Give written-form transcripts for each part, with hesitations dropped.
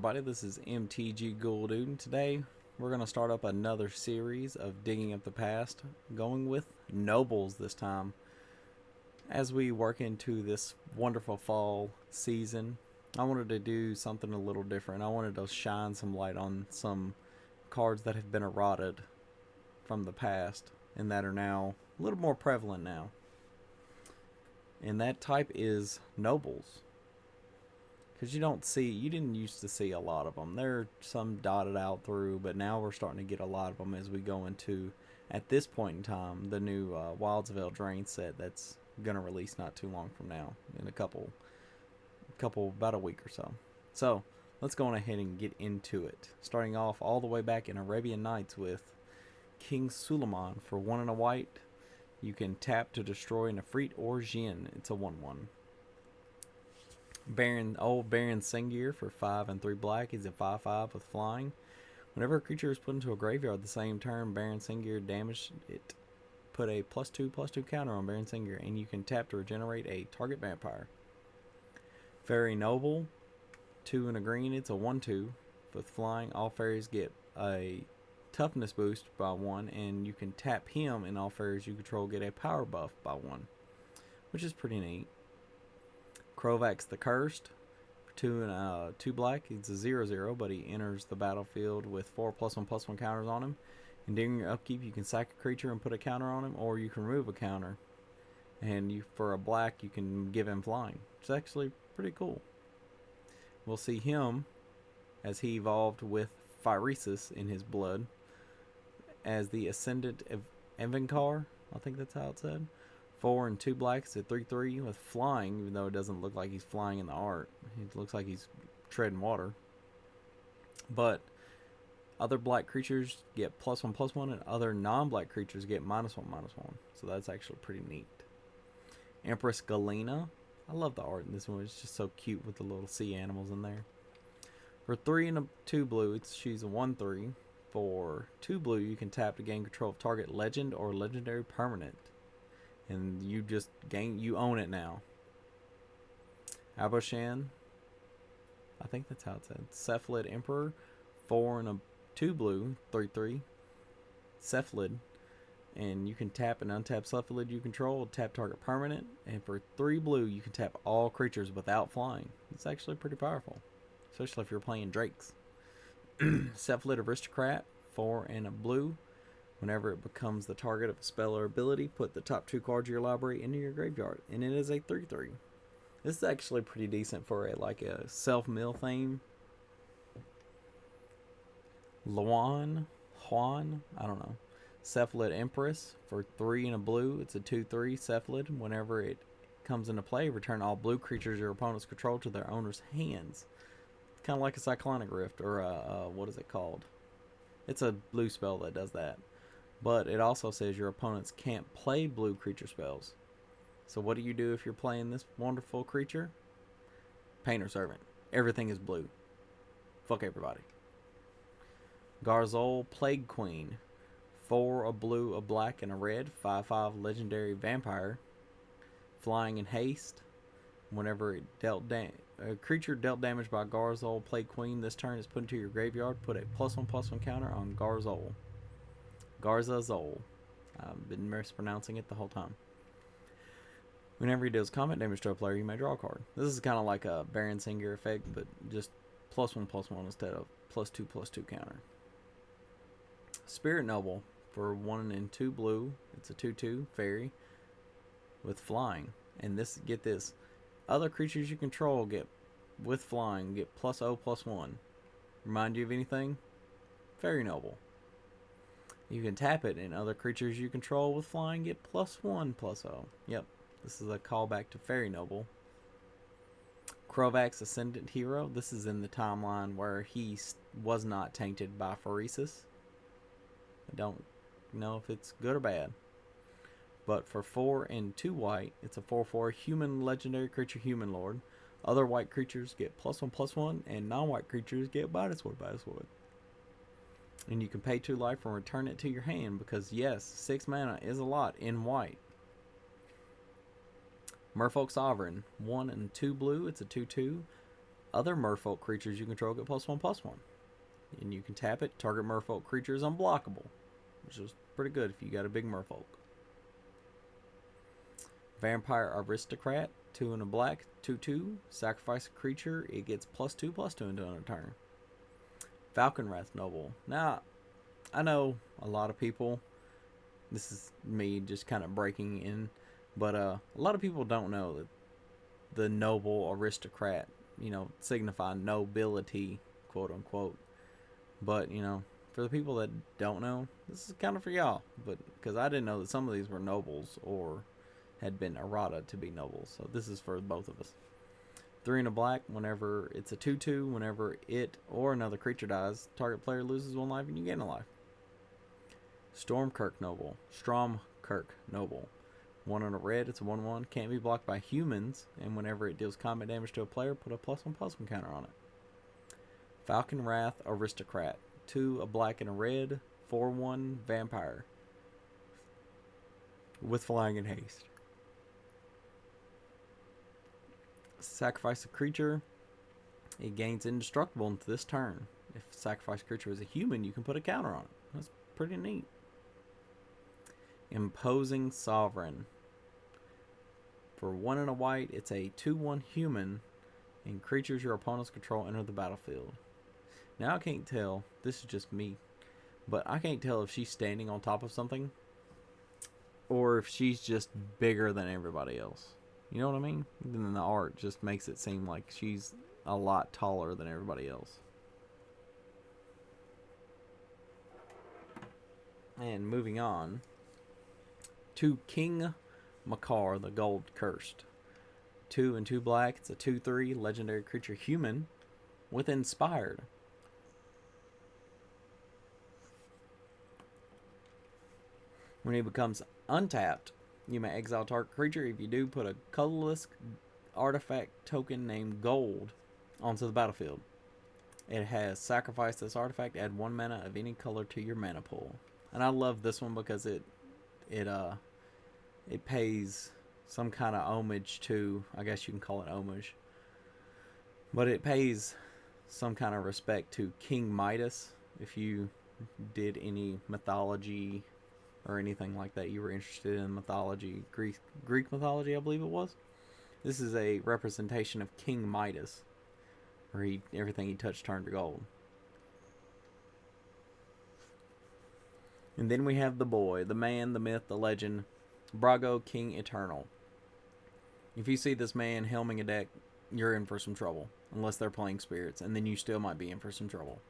everybody, this is MTG Ghoul Dude, and today we're going to start up another series of Digging Up the Past, going with Nobles this time. As we work into this wonderful fall season, I wanted to do something a little different. I wanted to shine some light on some cards that have been eroded from the past and that are now a little more prevalent now. And that type is Nobles. Because you didn't used to see a lot of them. There are some dotted out through, but now we're starting to get a lot of them as we go into, at this point in time, the new Wildsvale Drain set that's going to release not too long from now, in about a week or so. So, let's go on ahead and get into it. Starting off all the way back in Arabian Nights with King Suleiman for 1 and a white. You can tap to destroy an Ifrit or Jinn. It's a 1/1. Old Baron Sengir for 5 and 3 black. He's a 5/5 with flying. Whenever a creature is put into a graveyard the same turn Baron Sengir damaged it, put a +2/+2 counter on Baron Sengir, and you can tap to regenerate a target vampire. Fairy Noble, 2 and a green. It's a 1/2 with flying. All fairies get a toughness boost by 1, and you can tap him, and all fairies you control get a power buff by 1, which is pretty neat. Krovax the Cursed, 2 and 2 black. He's a 0/0, but he enters the battlefield with 4 +1/+1 counters on him. And during your upkeep, you can sack a creature and put a counter on him, or you can remove a counter. And for a black, you can give him flying. It's actually pretty cool. We'll see him as he evolved with Phyresis in his blood as the Ascendant Evinkar. I think that's how it's said. 4 and 2 blacks at 3/3 with flying, even though it doesn't look like he's flying in the art. It looks like he's treading water. But other black creatures get +1/+1, and other non-black creatures get -1/-1. So that's actually pretty neat. Empress Galena. I love the art in this one. It's just so cute with the little sea animals in there. For 3 and 2 blue, she's a 1/3. For 2 blue, you can tap to gain control of target legend or legendary permanent. And you own it now. Aboshan, I think that's how it's said. Cephalid Emperor, 4 and 2 blue, 3/3. Cephalid, and you can tap and untap Cephalid you control, tap target permanent, and for 3 blue, you can tap all creatures without flying. It's actually pretty powerful, especially if you're playing Drakes. Cephalid Aristocrat, 4 and a blue. Whenever it becomes the target of a spell or ability, put the top 2 cards of your library into your graveyard, and it is a 3/3. This is actually pretty decent for a self-mill theme. Juan, I don't know. Cephalid Empress for 3 and a blue. It's a 2/3 Cephalid. Whenever it comes into play, return all blue creatures your opponents control to their owner's hands. It's kind of like a Cyclonic Rift, or what is it called? It's a blue spell that does that. But it also says your opponents can't play blue creature spells. So what do you do if you're playing this wonderful creature? Painter Servant. Everything is blue. Fuck everybody. Garzol Plague Queen. 4 a blue, a black, and a red. 5/5 legendary vampire. Flying in haste. Whenever it a creature dealt damage by Garzol Plague Queen this turn is put into your graveyard, put a +1/+1 counter on Garzol. Garzazol. I've been mispronouncing it the whole time. Whenever he deals combat damage to a player, you may draw a card. This is kind of like a Baron Sengir effect, but just +1/+1 instead of +2/+2 counter. Spirit Noble for 1 and 2 blue. It's a 2/2 fairy with flying. And get this. Other creatures you control with flying get +0/+1. Remind you of anything? Fairy Noble. You can tap it, and other creatures you control with flying get +1/+0. Yep, this is a callback to Fairy Noble. Krovax Ascendant Hero. This is in the timeline where he was not tainted by Phyresis. I don't know if it's good or bad. But for 4 and 2 white, it's a 4/4 human legendary creature, Human Lord. Other white creatures get +1/+1, and non-white creatures get -1/-1. And you can pay 2 life and return it to your hand, because yes, 6 mana is a lot in white. Merfolk Sovereign, 1 and 2 blue. It's a 2/2. Other merfolk creatures you control get +1/+1. And you can tap it. Target merfolk creature is unblockable, which is pretty good if you got a big merfolk. Vampire Aristocrat, 2 and a black, 2/2. Sacrifice a creature, it gets +2/+2 until end of turn. Falcon Wrath Noble. Now, I know a lot of people, this is me just kind of breaking in, but a lot of people don't know that the noble aristocrat, signify nobility, quote unquote. But, for the people that don't know, this is kind of for y'all. But because I didn't know that some of these were nobles or had been errata to be nobles. So this is for both of us. 3 and a black, whenever it's a 2/2, whenever it or another creature dies, target player loses 1 life and you gain a life. Stromkirk Noble. 1 on a red, it's a 1/1, can't be blocked by humans, and whenever it deals combat damage to a player, put a +1/+1 counter on it. Falcon Wrath Aristocrat. 2, a black and a red, 4/1 vampire. With flying and haste. Sacrifice a creature, it gains indestructible into this turn. If sacrifice creature is a human, you can put a counter on it. That's pretty neat. Imposing Sovereign. For 1 and a white, it's a 2/1 human, and creatures your opponents control enter the battlefield. Now I can't tell, this is just me, but I can't tell if she's standing on top of something or if she's just bigger than everybody else. You know what I mean? And then the art just makes it seem like she's a lot taller than everybody else. And moving on to King Makar, the Gold Cursed. 2 and 2 black, it's a 2/3 legendary creature human with Inspired. When he becomes untapped, you may exile target creature. If you do, put a colorless artifact token named Gold onto the battlefield. It has sacrifice this artifact, add 1 mana of any color to your mana pool. And I love this one because it pays some kind of homage to, I guess you can call it homage, but it pays some kind of respect to King Midas. If you did any mythology or anything like that, you were interested in mythology, Greek mythology, I believe it was. This is a representation of King Midas, where everything he touched turned to gold. And then we have the boy, the man, the myth, the legend, Brago King Eternal. If you see this man helming a deck, you're in for some trouble, unless they're playing spirits, and then you still might be in for some trouble.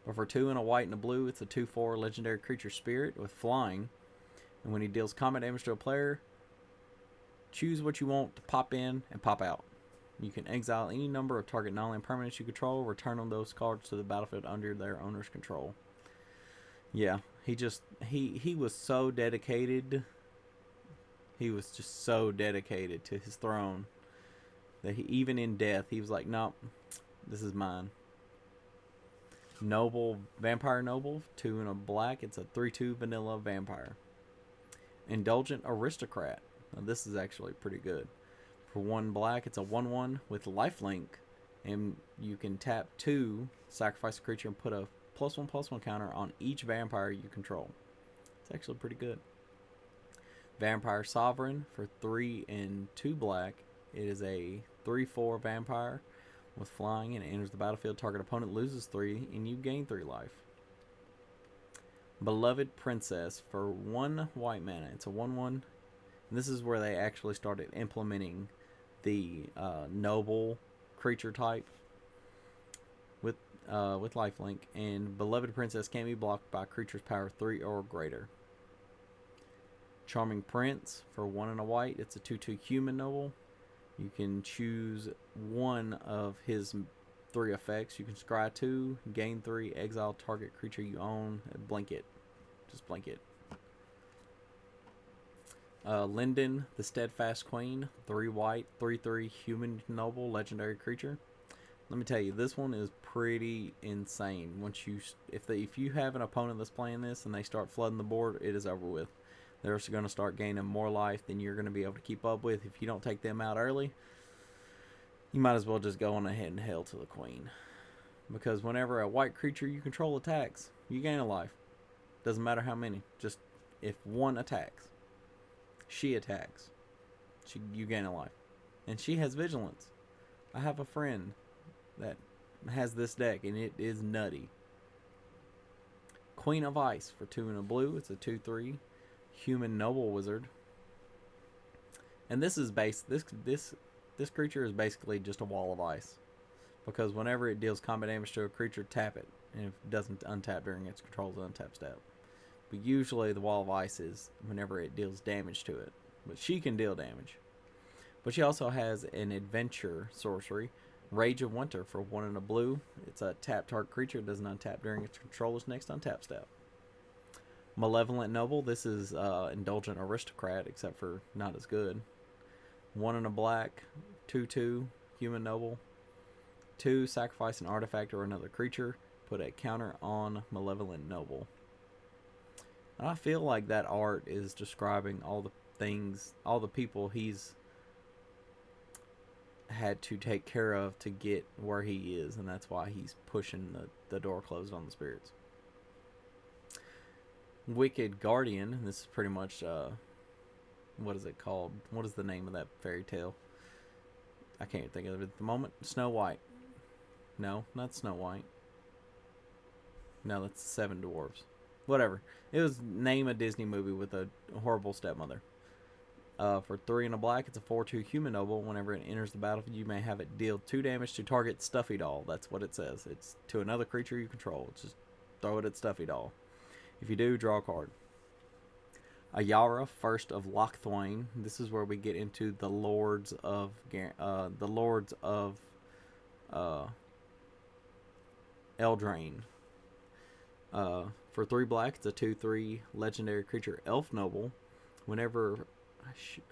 But for 2 and a white and a blue, it's a 2/4 legendary creature spirit with flying, and when he deals combat damage to a player, choose what you want to pop in and pop out. You can exile any number of target non-land permanents you control, return those cards to the battlefield under their owner's control. Yeah, he was so dedicated. He was just so dedicated to his throne that even in death, he was like, nope, this is mine. Vampire Noble, 2 and a black. It's a 3/2 vanilla vampire. Indulgent Aristocrat. Now this is actually pretty good. For 1 black, it's a 1/1 with lifelink, and you can tap 2, sacrifice a creature, and put a +1/+1 counter on each vampire you control. It's actually pretty good. Vampire Sovereign for 3 and 2 black. It is a 3/4 vampire with flying, and it enters the battlefield. Target opponent loses 3 and you gain 3 life. Beloved Princess for 1 white mana. It's a 1/1, and this is where they actually started implementing the noble creature type with lifelink. And Beloved Princess can't be blocked by creature's power 3 or greater. Charming Prince for 1 and a white. It's a 2/2 human noble. You can choose one of his 3 effects. You can scry 2, gain 3, exile target creature you own, blink it. Just blink it. Linden, the Steadfast Queen, 3 white, 3/3 human noble, legendary creature. Let me tell you, this one is pretty insane. If you have an opponent that's playing this and they start flooding the board, it is over with. They're going to start gaining more life than you're going to be able to keep up with if you don't take them out early. You might as well just go on ahead and hail to the queen. Because whenever a white creature you control attacks, you gain a life. Doesn't matter how many. Just if one attacks, she attacks, you gain a life. And she has vigilance. I have a friend that has this deck, and it is nutty. Queen of Ice for 2 and a blue. It's a 2/3 human noble wizard. And this is this creature is basically just a wall of ice. Because whenever it deals combat damage to a creature, tap it. And if it doesn't untap during its control's untap step. But usually the wall of ice is whenever it deals damage to it. But she can deal damage. But she also has an adventure sorcery, Rage of Winter for 1 and a blue. It's a tap target creature. It doesn't untap during its controller's next untap step. Malevolent Noble. This is Indulgent Aristocrat, except for not as good. 1 and a black, 2/2 human noble. 2, sacrifice an artifact or another creature. Put a counter on Malevolent Noble. And I feel like that art is describing all the things, all the people he's had to take care of to get where he is, and that's why he's pushing the door closed on the spirits. Wicked Guardian. This is pretty much what is it called? What is the name of that fairy tale? I can't think of it at the moment. Snow White. No, not Snow White. No, that's 7 Dwarves. Whatever. It was name a Disney movie with a horrible stepmother. For 3 and a black, it's a 4/2 human noble. Whenever it enters the battlefield, you may have it deal 2 damage to target Stuffy Doll. That's what it says. It's to another creature you control. Just throw it at Stuffy Doll. If you do, draw a card. Ayara, first of Lochthwain. This is where we get into the Lords of Eldraine. For 3 black, it's a 2/3 legendary creature, Elf Noble. Whenever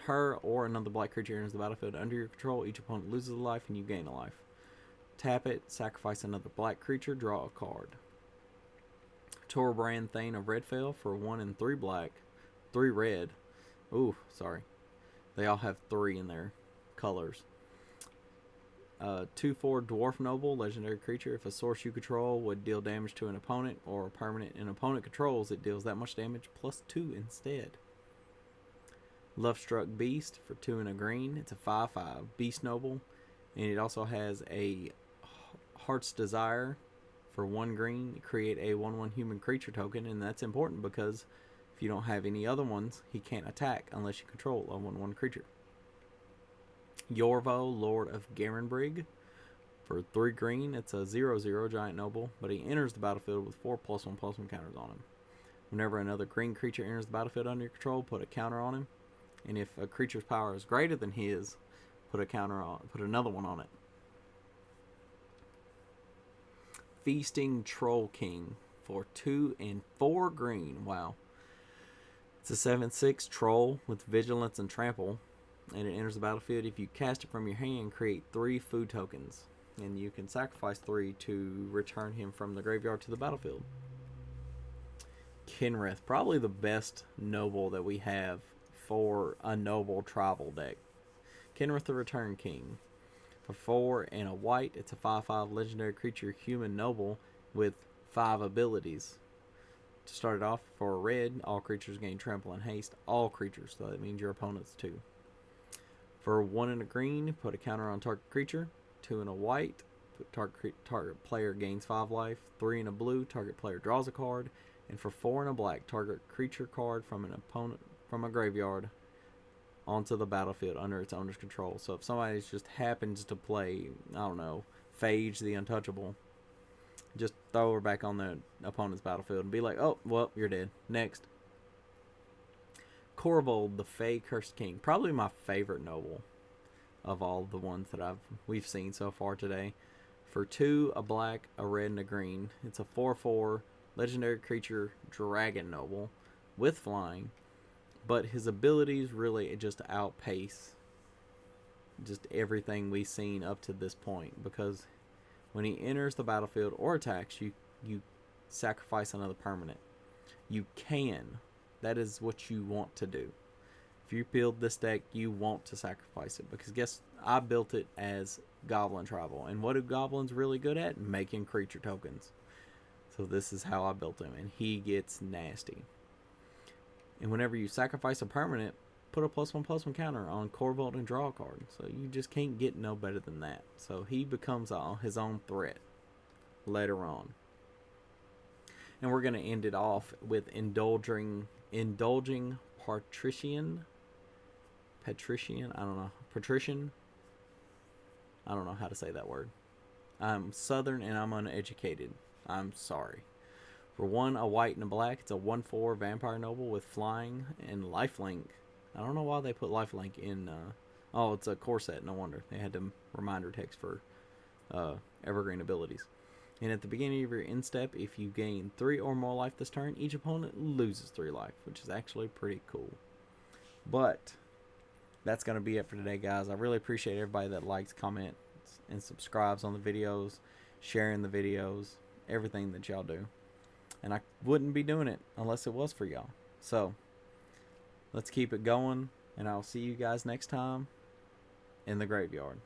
her or another black creature enters the battlefield under your control, each opponent loses a life and you gain a life. Tap it, sacrifice another black creature, draw a card. Torbrand Thane of Redfell for 1 and 3 black, 3 red. Ooh, sorry. They all have 3 in their colors. 2/4 Dwarf Noble, legendary creature. If a source you control would deal damage to an opponent or a permanent an opponent controls, it deals that much damage plus 2 instead. Lovestruck Beast for 2 and a green. It's a 5/5 Beast Noble, and it also has a Heart's Desire for 1 green. Create a 1/1 human creature token, and that's important because if you don't have any other ones, he can't attack unless you control a 1/1 creature. Yorvo, Lord of Garenbrig for 3 green. It's a 0/0 giant noble, but he enters the battlefield with 4+1/+1 counters on him. Whenever another green creature enters the battlefield under your control, put a counter on him. And if a creature's power is greater than his, put another one on it. Feasting Troll King for 2 and 4 green. Wow. It's a 7/6 troll with vigilance and trample, and it enters the battlefield. If you cast it from your hand, create 3 food tokens, and you can sacrifice 3 to return him from the graveyard to the battlefield. Kenrith, probably the best noble that we have for a noble tribal deck. Kenrith the Return King. For 4 and a white, it's a 5/5 legendary creature, human noble, with 5 abilities. To start it off, for a red, all creatures gain trample and haste. All creatures, so that means your opponents too. For 1 and a green, put a counter on target creature. 2 and a white, target player gains 5 life. 3 and a blue, target player draws a card. And for 4 and a black, target creature card from an opponent from a graveyard onto the battlefield under its owner's control. So if somebody just happens to play, I don't know, Phage the Untouchable, just throw her back on the opponent's battlefield and be like, oh, well, you're dead. Next. Corvold, the Fey Cursed King. Probably my favorite noble of all the ones that we've seen so far today. For 2, a black, a red, and a green. It's a 4/4 legendary creature, dragon noble, with flying. But his abilities really just outpace just everything we've seen up to this point. Because when he enters the battlefield or attacks, you sacrifice another permanent. You can. That is what you want to do. If you build this deck, you want to sacrifice it. Because guess I built it as Goblin Tribal. And what are goblins really good at? Making creature tokens. So this is how I built him, and he gets nasty. And whenever you sacrifice a permanent, put a +1/+1 counter on Corvold and draw a card. So you just can't get no better than that. So he becomes his own threat later on. And we're going to end it off with indulging patrician. I don't know. Patrician. I don't know how to say that word. I'm Southern and I'm uneducated. I'm sorry. For 1, a white and a black, it's a 1/4 vampire noble with flying and lifelink. I don't know why they put lifelink in. Oh, it's a core set. No wonder they had to reminder text for evergreen abilities. And at the beginning of your end step, if you gain 3 or more life this turn, each opponent loses 3 life, which is actually pretty cool. But that's going to be it for today, guys. I really appreciate everybody that likes, comments, and subscribes on the videos, sharing the videos, everything that y'all do. And I wouldn't be doing it unless it was for y'all. So, let's keep it going, and I'll see you guys next time in the graveyard.